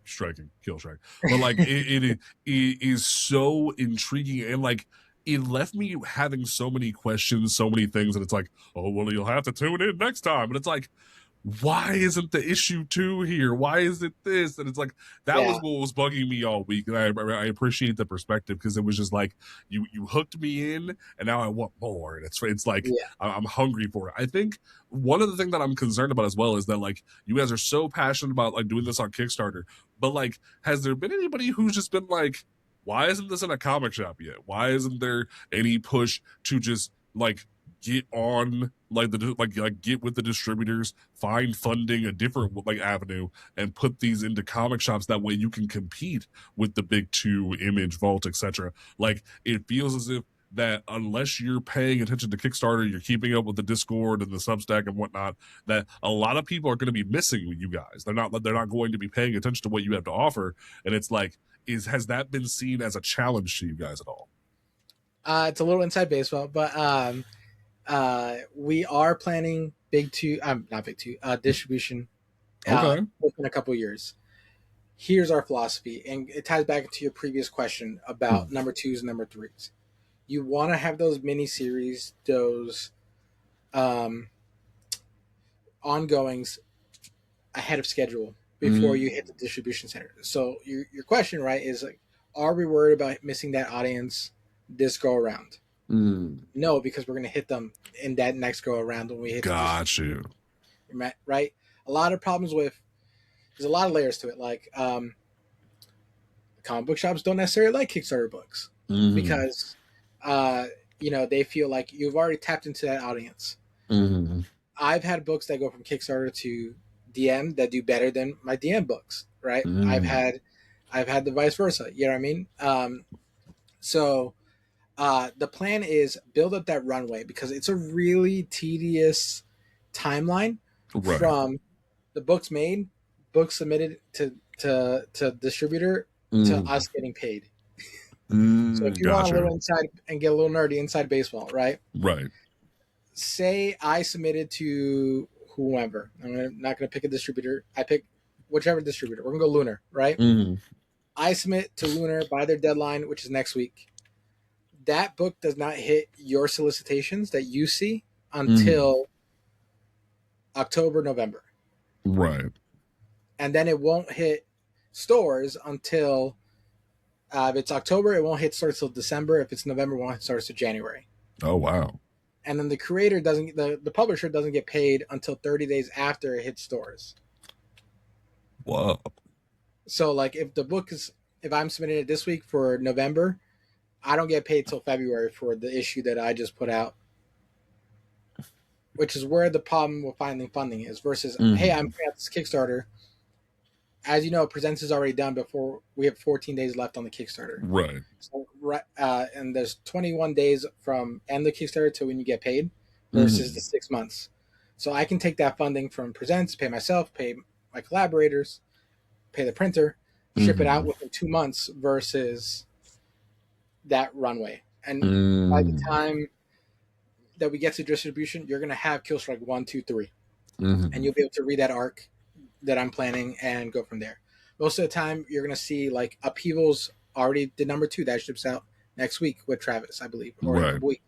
striking, kill strike. But like it is so intriguing, and like it left me having so many questions, so many things, and it's like, oh, well, you'll have to tune in next time. And it's like, why isn't the issue 2 here? Why is it this? And it's like, that was what was bugging me all week. And I appreciate the perspective, because it was just like, you hooked me in, and now I want more. And it's like, I'm hungry for it. I think one of the things that I'm concerned about as well is that, like, you guys are so passionate about like doing this on Kickstarter, but like, has there been anybody who's just been like, why isn't this in a comic shop yet? Why isn't there any push to just like get on like get with the distributors, find funding, a different like avenue, and put these into comic shops? That way you can compete with the big 2, Image, Vault, etc. Like, it feels as if that unless you're paying attention to Kickstarter, you're keeping up with the Discord and the Substack and whatnot, that a lot of people are going to be missing you guys. They're not going to be paying attention to what you have to offer. And it's like, has that been seen as a challenge to you guys at all? It's a little inside baseball, but we are planning distribution within a couple years. Here's our philosophy, and it ties back to your previous question about number 2s and number 3s. You want to have those mini series, those ongoings ahead of schedule before you hit the distribution center. So your question, right, is like, are we worried about missing that audience this go around? No, because we're going to hit them in that next go around when we hit. Got you. Right. A lot of problems with, there's a lot of layers to it. Like comic book shops don't necessarily like Kickstarter books because they feel like you've already tapped into that audience. I've had books that go from Kickstarter to DM that do better than my DM books, right? I've had the vice versa. You know what I mean? So the plan is build up that runway, because it's a really tedious timeline from the books made, books submitted to distributor to us getting paid. So if you want a little inside and get a little nerdy inside baseball, right? Right. Say I submitted to whoever. I'm not going to pick a distributor. I pick whichever distributor. We're going to go Lunar, right? I submit to Lunar by their deadline, which is next week. That book does not hit your solicitations that you see until October, November. Right. And then it won't hit stores until if it's October, it won't hit stores till December. If it's November, it won't hit stores till January. Oh, wow. And then the creator the publisher doesn't get paid until 30 days after it hits stores. Wow. So like if I'm submitting it this week for November, I don't get paid till February for the issue that I just put out, which is where the problem with finding funding is versus, hey, I'm putting out this Kickstarter. As you know, Presents is already done before we have 14 days left on the Kickstarter. Right. So, and there's 21 days from end of Kickstarter to when you get paid versus the 6 months. So I can take that funding from Presents, pay myself, pay my collaborators, pay the printer, ship it out within 2 months versus that runway. And by the time that we get to distribution, you're going to have Killstrike 1, 2, 3. And you'll be able to read that arc that I'm planning and go from there. Most of the time, you're going to see like Upheaval's already did number 2 that ships out next week with Travis, I believe, or in Right. a week.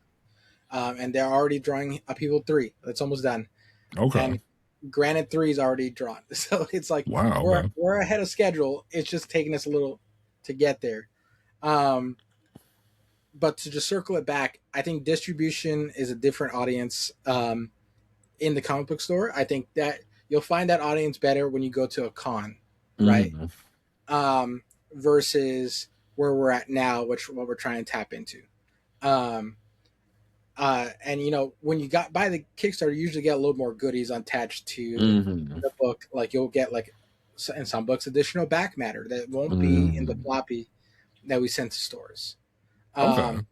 And they're already drawing Upheaval 3. It's almost done. Okay. And Granite 3 is already drawn. So it's like Wow. we're ahead of schedule. It's just taking us a little to get there. But to just circle it back, I think distribution is a different audience in the comic book store. I think that you'll find that audience better when you go to a con, right? Versus where we're at now, which what we're trying to tap into. And you know, when you buy the Kickstarter, you usually get a little more goodies attached to the book. Like you'll get like in some books additional back matter that won't be in the floppy that we send to stores. And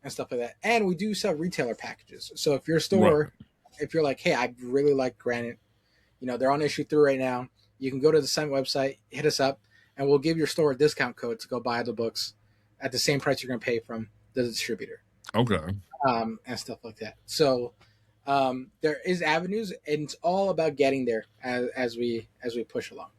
stuff like that. And we do sell retailer packages. So if your store, if you're like, hey, I really like Granite, you know, they're on issue 3 right now. You can go to the Summit website, hit us up, and we'll give your store a discount code to go buy the books at the same price you're going to pay from the distributor. Okay. And stuff like that. So there is avenues, and it's all about getting there as we push along.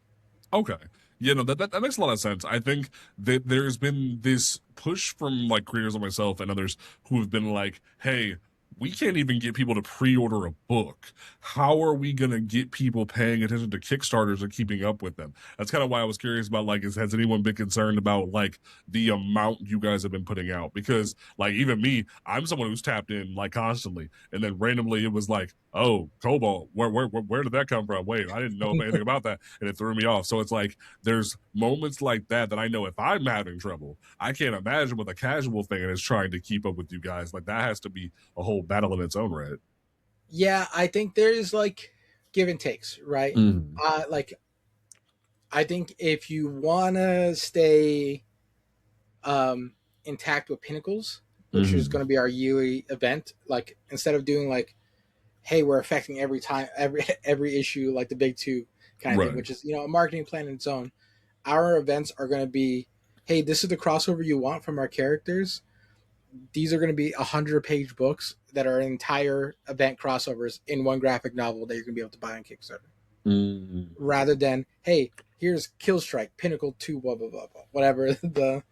Okay. Yeah, no, that makes a lot of sense. I think that there's been this push from like creators like myself and others who have been like, hey, we can't even get people to pre-order a book. How are we going to get people paying attention to Kickstarters and keeping up with them? That's kind of why I was curious about, like, has anyone been concerned about, like, the amount you guys have been putting out? Because, like, even me, I'm someone who's tapped in, like, constantly. And then randomly it was like, oh, Cobalt, where did that come from? Wait, I didn't know anything about that. And it threw me off. So it's like, there's moments like that I know if I'm having trouble, I can't imagine what a casual fan is trying to keep up with you guys. Like, that has to be a whole battle in its own right. Yeah, I think there's like give and takes, right? Like, I think if you want to stay intact with Pinnacles, which is going to be our yearly event, like instead of doing like, hey, we're affecting every issue like the big 2 kind of thing, which is, you know, a marketing plan in its own. Our events are going to be, hey, this is the crossover you want from our characters. These are going to be 100-page books that are entire event crossovers in one graphic novel that you're going to be able to buy on Kickstarter. Rather than, hey, here's Killstrike, Pinnacle 2, blah, blah, blah, blah, whatever, the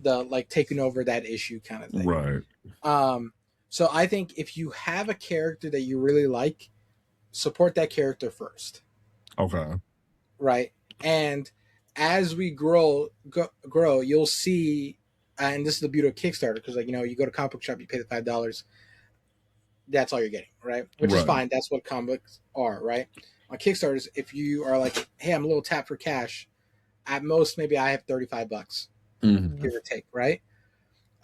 like taking over that issue kind of thing. Right. So I think if you have a character that you really like, support that character first. Okay. Right. And as we grow, you'll see, and this is the beauty of Kickstarter, because, like, you know, you go to comic book shop, you pay the $5, that's all you're getting, right? Which is fine. That's what comics are, right? On Kickstarters, if you are like, hey, I'm a little tapped for cash, at most maybe I have $35, give or take, right?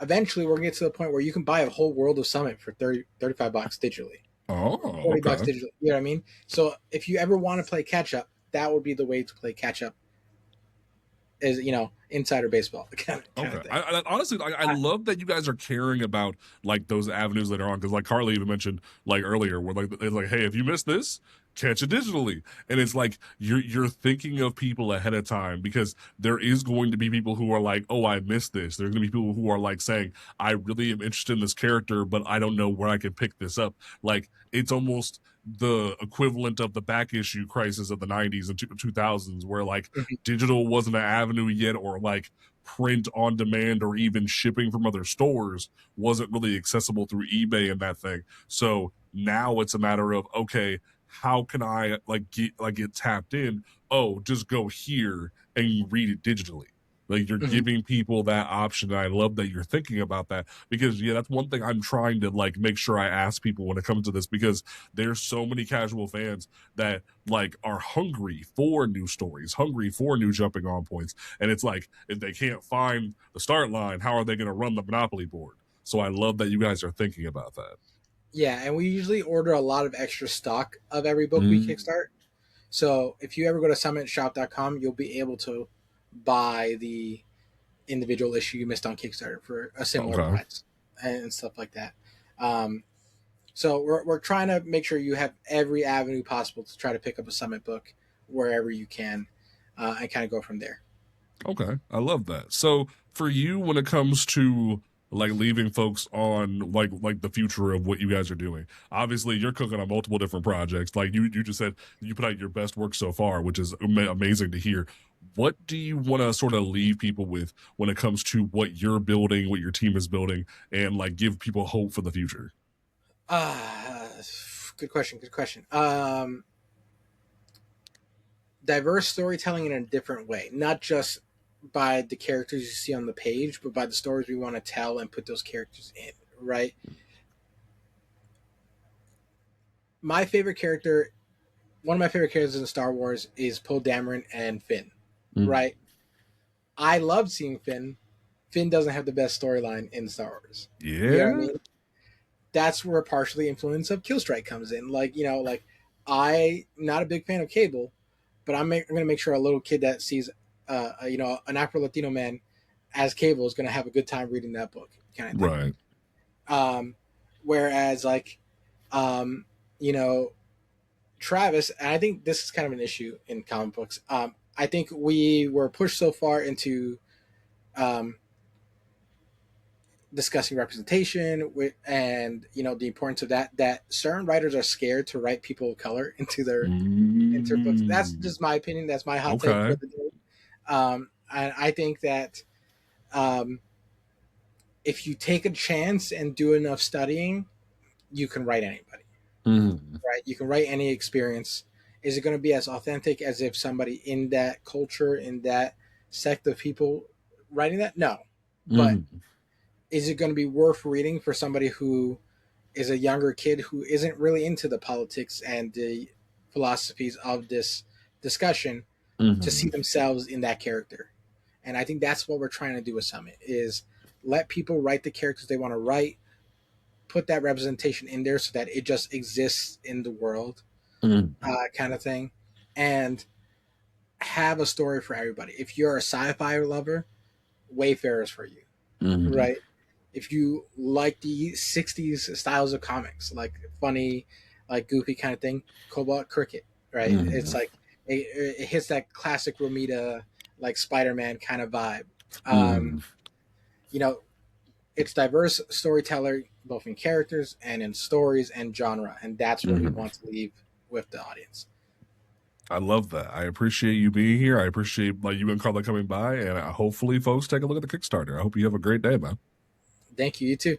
Eventually, we're gonna get to the point where you can buy a whole world of Summit for $35 digitally. $40 digitally. You know what I mean? So if you ever want to play catch up, that would be the way to play catch up. Is, you know, insider baseball kind of thing. Honestly, I love that you guys are caring about like those avenues later on, because like Karla even mentioned like earlier, where like it's like, hey, if you missed this, catch it digitally. And it's like you're thinking of people ahead of time, because there is going to be people who are like, oh, I missed this. There's gonna be people who are like saying, I really am interested in this character, but I don't know where I can pick this up. Like, it's almost the equivalent of the back issue crisis of the 90s and 2000s, where like digital wasn't an avenue yet, or like print on demand or even shipping from other stores wasn't really accessible through eBay and that thing. So now it's a matter of, okay, how can I get tapped in? Oh, just go here and you read it digitally. Like, you're giving people that option. And I love that you're thinking about that, because that's one thing I'm trying to like make sure I ask people when it comes to this, because there's so many casual fans that like are hungry for new stories, hungry for new jumping on points. And it's like, if they can't find the start line, how are they going to run the Monopoly board? So I love that you guys are thinking about that. Yeah, and we usually order a lot of extra stock of every book we kickstart. So if you ever go to summitshop.com, you'll be able to buy the individual issue you missed on Kickstarter for a similar price and stuff like that. So we're trying to make sure you have every avenue possible to try to pick up a Summit book wherever you can, and kind of go from there. Okay, I love that. So for you, when it comes to like leaving folks on like the future of what you guys are doing, obviously you're cooking on multiple different projects. Like you just said, you put out your best work so far, which is amazing to hear. what do you want to sort of leave people with when it comes to what you're building, what your team is building, and like give people hope for the future? Good question. Good question. Diverse storytelling in a different way, not just by the characters you see on the page, but by the stories we want to tell and put those characters in, right? My favorite character, one of my favorite characters in Star Wars is Poe Dameron and Finn, right? I love seeing Finn. Finn doesn't have the best storyline in Star Wars. Yeah. You know what I mean? That's where partially influence of Killstrike comes in. Like, you know, like I'm not a big fan of Cable, but I'm going to make sure a little kid that sees, you know, an Afro-Latino man as Cable is going to have a good time reading that book, kind of thing. Right. Whereas, like, you know, Travis, and I think this is kind of an issue in comic books. I think we were pushed so far into discussing representation and, you know, the importance of that certain writers are scared to write people of color into their books. That's just my opinion. That's my hot take for the day. And I think that if you take a chance and do enough studying, you can write anybody. Right? You can write any experience. Is it going to be as authentic as if somebody in that culture, in that sect of people writing that? No. But is it going to be worth reading for somebody who is a younger kid who isn't really into the politics and the philosophies of this discussion to see themselves in that character? And I think that's what we're trying to do with Summit, is let people write the characters they want to write, put that representation in there so that it just exists in the world, kind of thing, and have a story for everybody. If you're a sci-fi lover, Wayfarer's for you, right? If you like the 60s styles of comics, like funny, like goofy kind of thing, Cobalt Cricket, right? It's like it hits that classic Romita, like Spider-Man kind of vibe. You know, it's diverse storyteller, both in characters and in stories and genre, and that's what we want to leave with the audience. I love that. I appreciate you being here. I appreciate like you and Karla coming by, and hopefully folks take a look at the Kickstarter. I hope you have a great day, man. Thank you. You too.